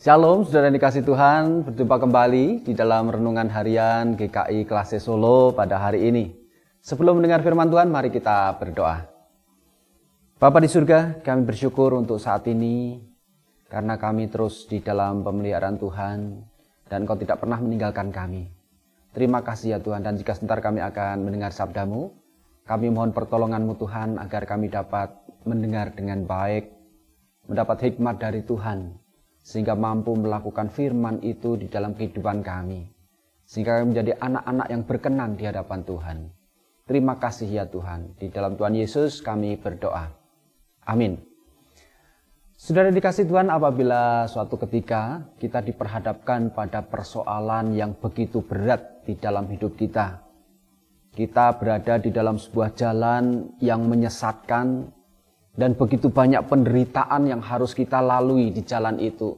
Shalom, saudara yang dikasih Tuhan, berjumpa kembali di dalam renungan harian GKI Klase Solo pada hari ini. Sebelum mendengar firman Tuhan, mari kita berdoa. Bapa di surga, kami bersyukur untuk saat ini, karena kami terus di dalam pemeliharaan Tuhan, dan Engkau tidak pernah meninggalkan kami. Terima kasih ya Tuhan, dan jika sebentar kami akan mendengar sabda-Mu, kami mohon pertolongan-Mu Tuhan, agar kami dapat mendengar dengan baik, mendapat hikmat dari Tuhan, sehingga mampu melakukan firman itu di dalam kehidupan kami, sehingga kami menjadi anak-anak yang berkenan di hadapan Tuhan. Terima kasih ya Tuhan, di dalam Tuhan Yesus kami berdoa. Amin. Saudara dikasih Tuhan, apabila suatu ketika kita diperhadapkan pada persoalan yang begitu berat di dalam hidup kita, kita berada di dalam sebuah jalan yang menyesatkan, dan begitu banyak penderitaan yang harus kita lalui di jalan itu.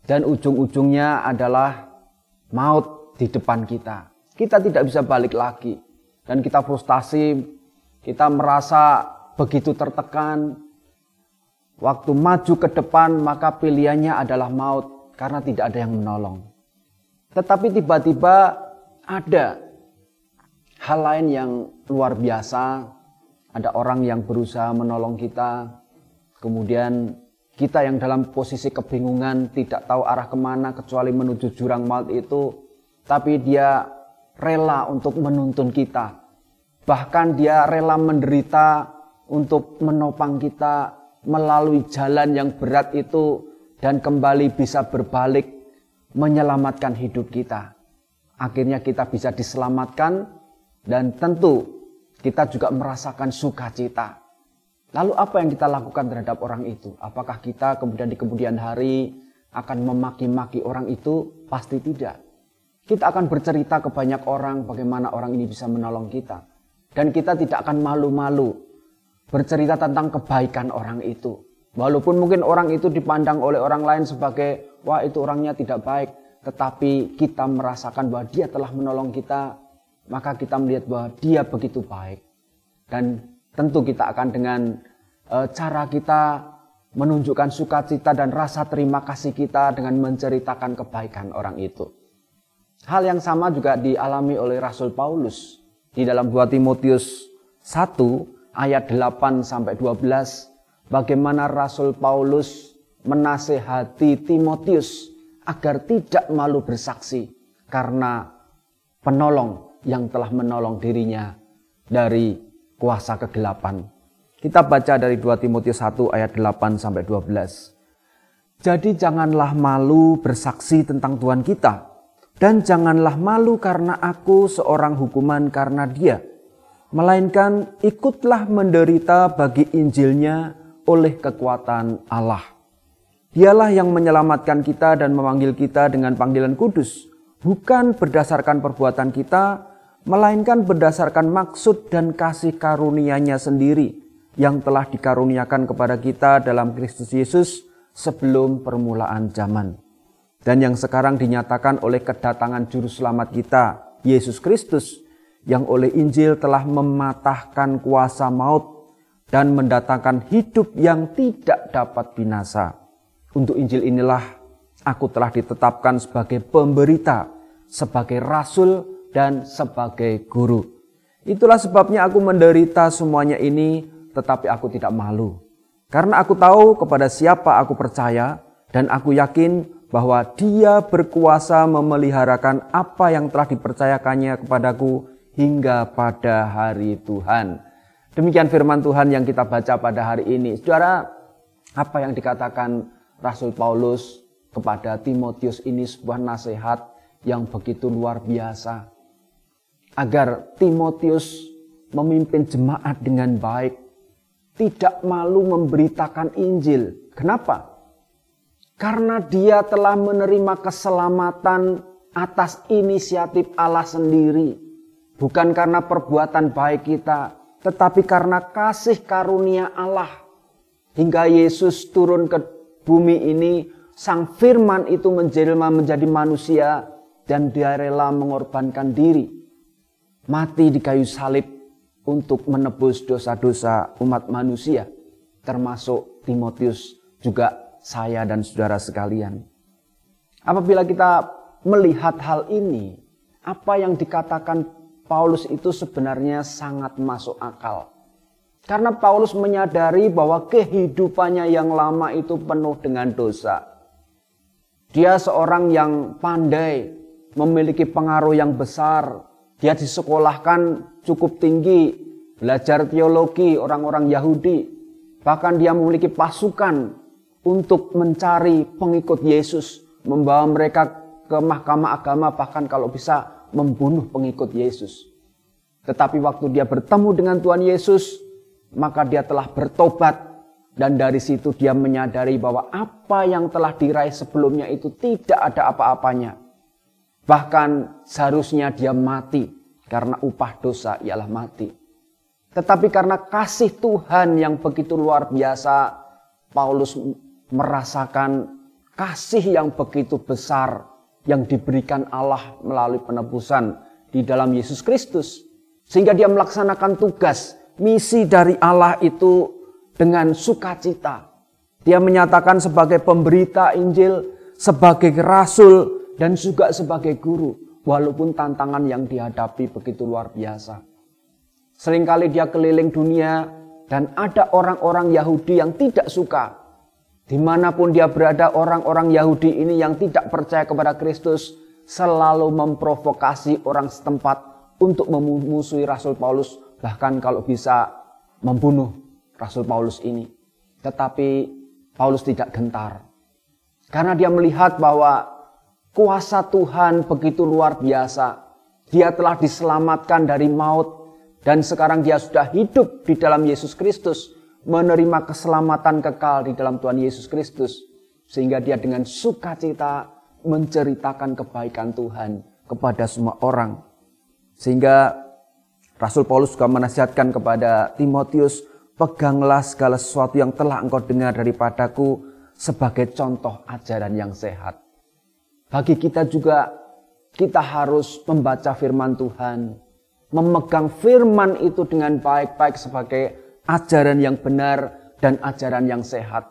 Dan ujung-ujungnya adalah maut di depan kita. Kita tidak bisa balik lagi. Dan kita frustasi, kita merasa begitu tertekan. Waktu maju ke depan, maka pilihannya adalah maut karena tidak ada yang menolong. Tetapi tiba-tiba ada hal lain yang luar biasa. Ada orang yang berusaha menolong kita, kemudian kita yang dalam posisi kebingungan, tidak tahu arah kemana kecuali menuju jurang maut itu, tapi dia rela untuk menuntun kita. Bahkan dia rela menderita untuk menopang kita melalui jalan yang berat itu, dan kembali bisa berbalik menyelamatkan hidup kita. Akhirnya kita bisa diselamatkan, dan tentu kita juga merasakan sukacita. Lalu apa yang kita lakukan terhadap orang itu? Apakah kita kemudian di kemudian hari akan memaki-maki orang itu? Pasti tidak. Kita akan bercerita ke banyak orang bagaimana orang ini bisa menolong kita. Dan kita tidak akan malu-malu bercerita tentang kebaikan orang itu. Walaupun mungkin orang itu dipandang oleh orang lain sebagai, wah itu orangnya tidak baik. Tetapi kita merasakan bahwa dia telah menolong kita, maka kita melihat bahwa dia begitu baik. Dan tentu kita akan dengan cara kita menunjukkan sukacita dan rasa terima kasih kita dengan menceritakan kebaikan orang itu. Hal yang sama juga dialami oleh Rasul Paulus di dalam 2 Timotius 1 ayat 8-12. Bagaimana Rasul Paulus menasehati Timotius agar tidak malu bersaksi karena penolong yang telah menolong dirinya dari kuasa kegelapan. Kita baca dari 2 Timotius 1 ayat 8-12. Jadi janganlah malu bersaksi tentang Tuhan kita, dan janganlah malu karena aku seorang hukuman karena dia, melainkan ikutlah menderita bagi Injilnya oleh kekuatan Allah. Dialah yang menyelamatkan kita dan memanggil kita dengan panggilan kudus, bukan berdasarkan perbuatan kita, melainkan berdasarkan maksud dan kasih karunia-Nya sendiri yang telah dikaruniakan kepada kita dalam Kristus Yesus sebelum permulaan zaman, dan yang sekarang dinyatakan oleh kedatangan Juru Selamat kita, Yesus Kristus, yang oleh Injil telah mematahkan kuasa maut dan mendatangkan hidup yang tidak dapat binasa. Untuk Injil inilah aku telah ditetapkan sebagai pemberita, sebagai rasul, dan sebagai guru. Itulah sebabnya aku menderita semuanya ini, tetapi aku tidak malu. Karena aku tahu kepada siapa aku percaya, dan aku yakin bahwa Dia berkuasa memeliharakan apa yang telah dipercayakannya kepadaku hingga pada hari Tuhan. Demikian firman Tuhan yang kita baca pada hari ini. Saudara, apa yang dikatakan Rasul Paulus kepada Timotius ini sebuah nasihat yang begitu luar biasa. Agar Timotius memimpin jemaat dengan baik, tidak malu memberitakan Injil. Kenapa? Karena dia telah menerima keselamatan atas inisiatif Allah sendiri. Bukan karena perbuatan baik kita, tetapi karena kasih karunia Allah. Hingga Yesus turun ke bumi ini, Sang Firman itu menjelma menjadi manusia, dan dia rela mengorbankan diri, mati di kayu salib untuk menebus dosa-dosa umat manusia, termasuk Timotius, juga saya dan saudara sekalian. Apabila kita melihat hal ini, apa yang dikatakan Paulus itu sebenarnya sangat masuk akal. Karena Paulus menyadari bahwa kehidupannya yang lama itu penuh dengan dosa. Dia seorang yang pandai, memiliki pengaruh yang besar. Dia disekolahkan cukup tinggi, belajar teologi orang-orang Yahudi. Bahkan dia memiliki pasukan untuk mencari pengikut Yesus, membawa mereka ke mahkamah agama, bahkan kalau bisa membunuh pengikut Yesus. Tetapi waktu dia bertemu dengan Tuhan Yesus, maka dia telah bertobat, dan dari situ dia menyadari bahwa apa yang telah diraih sebelumnya itu tidak ada apa-apanya. Bahkan seharusnya dia mati, karena upah dosa ialah mati. Tetapi karena kasih Tuhan yang begitu luar biasa, Paulus merasakan kasih yang begitu besar yang diberikan Allah melalui penebusan di dalam Yesus Kristus. Sehingga dia melaksanakan tugas, misi dari Allah itu dengan sukacita. Dia menyatakan sebagai pemberita Injil, sebagai rasul, dan juga sebagai guru. Walaupun tantangan yang dihadapi begitu luar biasa. Seringkali dia keliling dunia dan ada orang-orang Yahudi yang tidak suka. Dimanapun dia berada, orang-orang Yahudi ini yang tidak percaya kepada Kristus selalu memprovokasi orang setempat untuk memusuhi Rasul Paulus. Bahkan kalau bisa membunuh Rasul Paulus ini. Tetapi Paulus tidak gentar. Karena dia melihat bahwa kuasa Tuhan begitu luar biasa. Dia telah diselamatkan dari maut. Dan sekarang dia sudah hidup di dalam Yesus Kristus. Menerima keselamatan kekal di dalam Tuhan Yesus Kristus. Sehingga dia dengan sukacita menceritakan kebaikan Tuhan kepada semua orang. Sehingga Rasul Paulus juga menasihatkan kepada Timotius, peganglah segala sesuatu yang telah engkau dengar daripadaku sebagai contoh ajaran yang sehat. Bagi kita juga, kita harus membaca firman Tuhan, memegang firman itu dengan baik-baik sebagai ajaran yang benar dan ajaran yang sehat.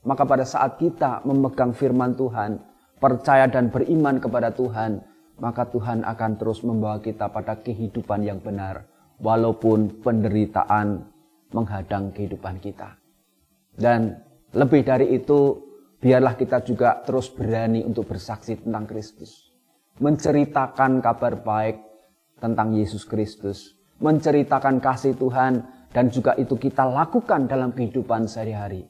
Maka pada saat kita memegang firman Tuhan, percaya dan beriman kepada Tuhan, maka Tuhan akan terus membawa kita pada kehidupan yang benar, walaupun penderitaan menghadang kehidupan kita. Dan lebih dari itu, biarlah kita juga terus berani untuk bersaksi tentang Kristus. Menceritakan kabar baik tentang Yesus Kristus. Menceritakan kasih Tuhan, dan juga itu kita lakukan dalam kehidupan sehari-hari.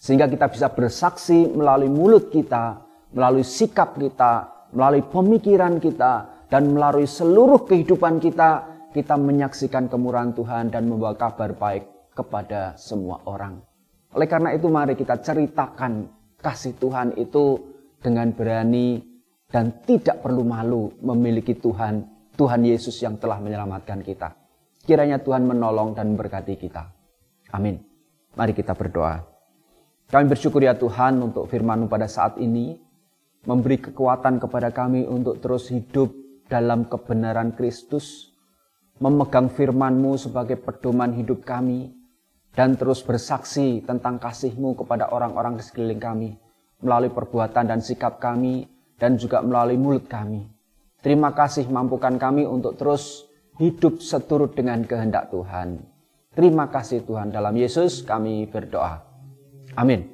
Sehingga kita bisa bersaksi melalui mulut kita, melalui sikap kita, melalui pemikiran kita, dan melalui seluruh kehidupan kita, kita menyaksikan kemurahan Tuhan dan membawa kabar baik kepada semua orang. Oleh karena itu mari kita ceritakan kasih Tuhan itu dengan berani dan tidak perlu malu memiliki Tuhan Yesus yang telah menyelamatkan kita. Kiranya Tuhan menolong dan memberkati kita. Amin. Mari kita berdoa. Kami bersyukur ya Tuhan untuk firman-Mu pada saat ini. Memberi kekuatan kepada kami untuk terus hidup dalam kebenaran Kristus. Memegang firman-Mu sebagai pedoman hidup kami. Dan terus bersaksi tentang kasih-Mu kepada orang-orang di sekeliling kami. Melalui perbuatan dan sikap kami. Dan juga melalui mulut kami. Terima kasih mampukan kami untuk terus hidup seturut dengan kehendak Tuhan. Terima kasih Tuhan. Dalam Yesus kami berdoa. Amin.